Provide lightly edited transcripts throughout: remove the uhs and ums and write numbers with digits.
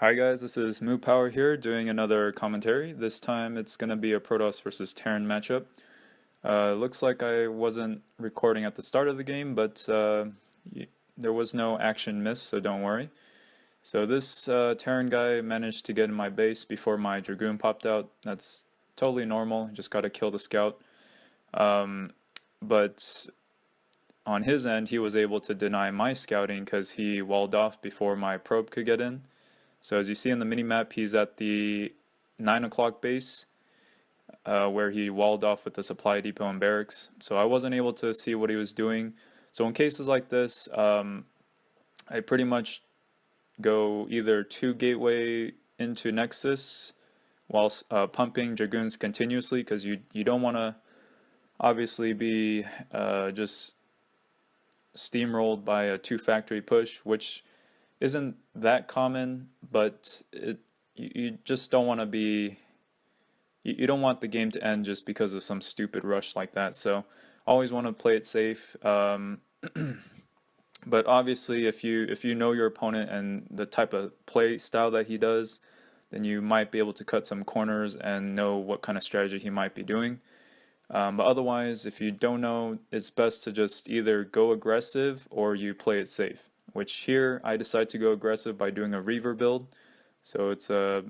Hi guys, this is Moo Power here doing another commentary. This time it's going to be a Protoss vs Terran matchup. Looks like I wasn't recording at the start of the game, but there was no action miss, so don't worry. So this Terran guy managed to get in my base before my Dragoon popped out. That's totally normal, just gotta kill the scout. But on his end, he was able to deny my scouting because he walled off before my probe could get in. So as you see in the minimap, he's at the 9 o'clock base where he walled off with the supply depot and barracks. So I wasn't able to see what he was doing. So in cases like this, I pretty much go either 2 gateway into Nexus while pumping Dragoons continuously, because you don't want to obviously be just steamrolled by a 2 factory push, which isn't that common, but you just don't want to be you don't want the game to end just because of some stupid rush like that. So always want to play it safe. But obviously, if you know your opponent and the type of play style that he does, then you might be able to cut some corners and know what kind of strategy he might be doing. But otherwise, if you don't know, it's best to just either go aggressive or you play it safe. Which here I decide to go aggressive by doing a Reaver build. So it's a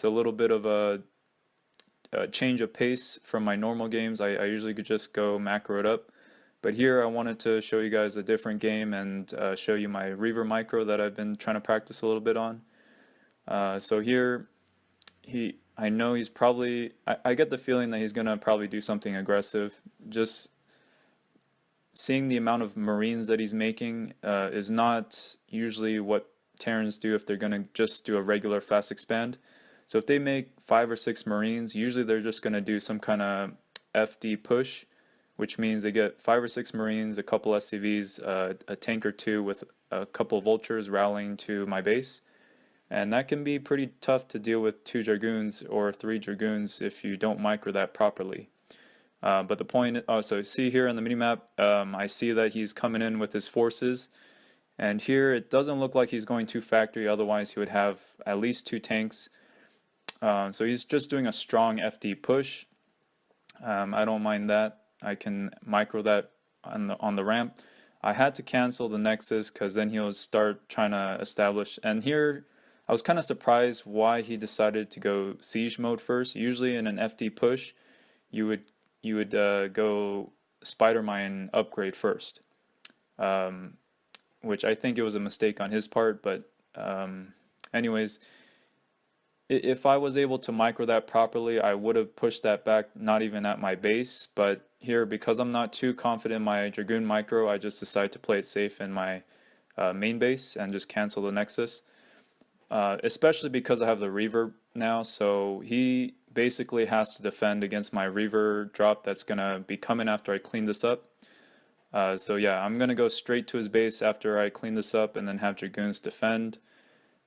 little bit of a change of pace from my normal games. I usually could just go macro it up. But here I wanted to show you guys a different game and show you my Reaver micro that I've been trying to practice a little bit on. So here I know he's probably, I get the feeling that he's gonna probably do something aggressive. Just seeing the amount of Marines that he's making is not usually what Terrans do if they're gonna just do a regular fast expand. So if they make 5 or 6 Marines, usually they're just gonna do some kind of FD push, which means they get 5 or 6 Marines, a couple SCVs, a tank or two with a couple vultures rallying to my base. And that can be pretty tough to deal with 2 Dragoons or 3 Dragoons if you don't micro that properly. But the point, so see here on the minimap, I see that he's coming in with his forces. And here it doesn't look like he's going 2 factory, otherwise he would have at least 2 tanks. So he's just doing a strong FD push. I don't mind that. I can micro that on the ramp. I had to cancel the Nexus because then he'll start trying to establish. And here I was kind of surprised why he decided to go siege mode first. Usually in an FD push, you would go spider mine upgrade first, which I think it was a mistake on his part. But anyways, if I was able to micro that properly, I would have pushed that back, not even at my base. But here, because I'm not too confident in my Dragoon micro, I just decided to play it safe in my main base and just cancel the Nexus. Especially because I have the Reaver now, so he basically has to defend against my Reaver drop that's gonna be coming after I clean this up. So yeah, I'm gonna go straight to his base after I clean this up and then have Dragoons defend.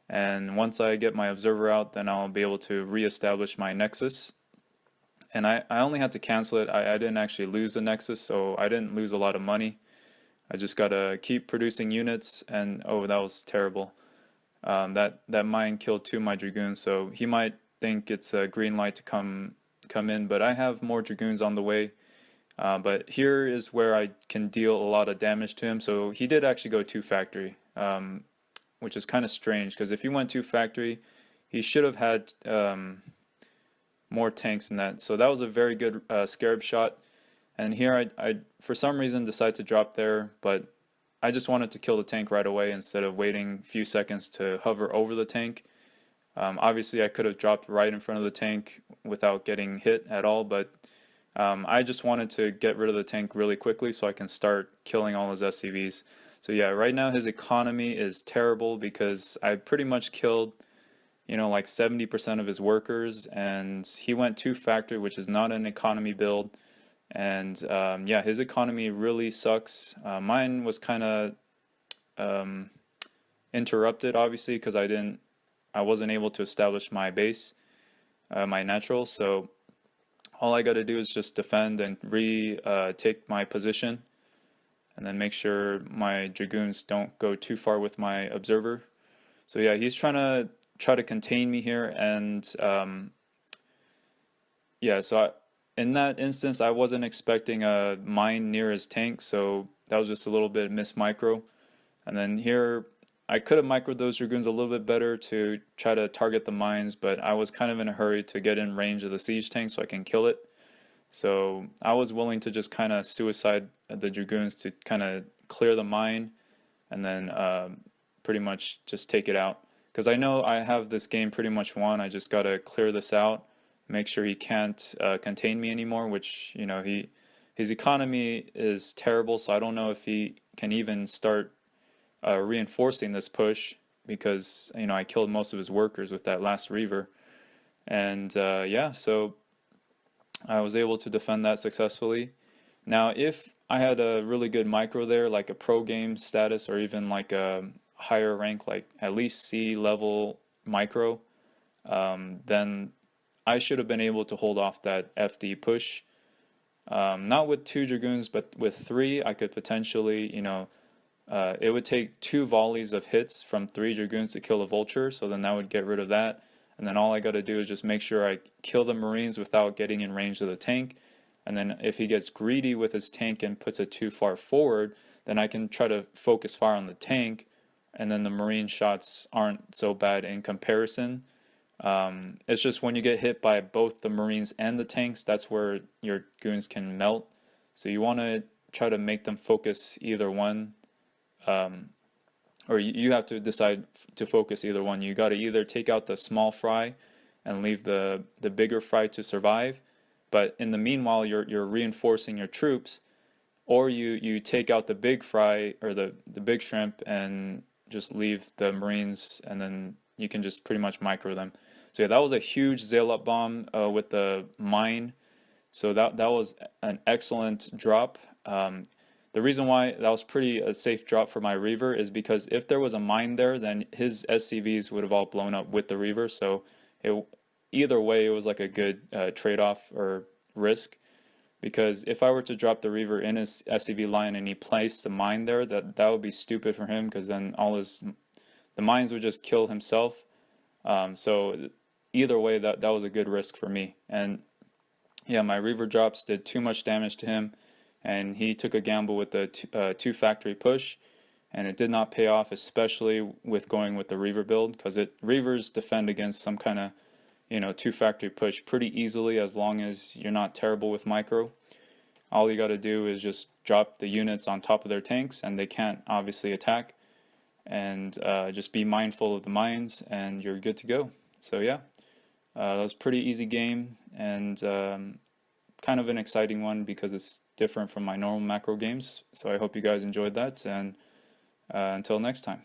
And once I get my observer out, then I'll be able to re-establish my Nexus. And I only had to cancel it. I didn't actually lose the Nexus, so I didn't lose a lot of money. I just gotta keep producing units, and oh, that was terrible. That mine killed 2 of my Dragoons, so he might think it's a green light to come in, but I have more Dragoons on the way. But here is where I can deal a lot of damage to him. So he did actually go 2 factory, which is kind of strange, because if he went 2 factory, he should have had more tanks than that. So that was a very good scarab shot. And here I for some reason decided to drop there, but I just wanted to kill the tank right away instead of waiting a few seconds to hover over the tank. Obviously I could have dropped right in front of the tank without getting hit at all, but I just wanted to get rid of the tank really quickly so I can start killing all his SCVs. So yeah, right now his economy is terrible because I pretty much killed, you know, like 70% of his workers, and he went 2 factory, which is not an economy build. And yeah, his economy really sucks. Mine was kind of interrupted, obviously, because I wasn't able to establish my base, my natural. So all I got to do is just defend and take my position, and then make sure my Dragoons don't go too far with my observer. So yeah, he's trying to try to contain me here, and yeah, so in that instance, I wasn't expecting a mine near his tank, so that was just a little bit miss micro. And then here, I could have microed those Dragoons a little bit better to try to target the mines, but I was kind of in a hurry to get in range of the siege tank so I can kill it. So I was willing to just kind of suicide the Dragoons to kind of clear the mine and then pretty much just take it out. Because I know I have this game pretty much won. I just gotta clear this out, make sure he can't contain me anymore. Which his economy is terrible, so I don't know if he can even start reinforcing this push because I killed most of his workers with that last Reaver, and yeah, so I was able to defend that successfully. Now, if I had a really good micro there, like a pro game status or even like a higher rank, like at least C level micro, then I should have been able to hold off that FD push. Not with 2 Dragoons, but with 3, I could potentially, it would take 2 volleys of hits from 3 Dragoons to kill a Vulture, so then that would get rid of that. And then all I got to do is just make sure I kill the Marines without getting in range of the tank. And then if he gets greedy with his tank and puts it too far forward, then I can try to focus fire on the tank, and then the Marine shots aren't so bad in comparison. It's just when you get hit by both the Marines and the tanks, that's where your goons can melt. So you want to try to make them focus either one, or you have to decide to focus either one. You got to either take out the small fry and leave the bigger fry to survive, but in the meanwhile you're reinforcing your troops, or you take out the big fry or the big shrimp and just leave the Marines, and then you can just pretty much micro them. So yeah, that was a huge Zealot bomb with the mine. So that was an excellent drop. The reason why that was pretty a safe drop for my Reaver is because if there was a mine there, then his SCVs would have all blown up with the Reaver. So either way, it was like a good trade-off or risk. Because if I were to drop the Reaver in his SCV line and he placed the mine there, that would be stupid for him, because then the mines would just kill himself. So either way, that was a good risk for me. And yeah, my Reaver drops did too much damage to him, and he took a gamble with the 2 factory push, and it did not pay off, especially with going with the Reaver build, because Reavers defend against some kind of 2 factory push pretty easily, as long as you're not terrible with micro. All you got to do is just drop the units on top of their tanks, and they can't obviously attack, and just be mindful of the mines, and you're good to go. So yeah, that was a pretty easy game, and kind of an exciting one because it's different from my normal macro games. So I hope you guys enjoyed that, and until next time.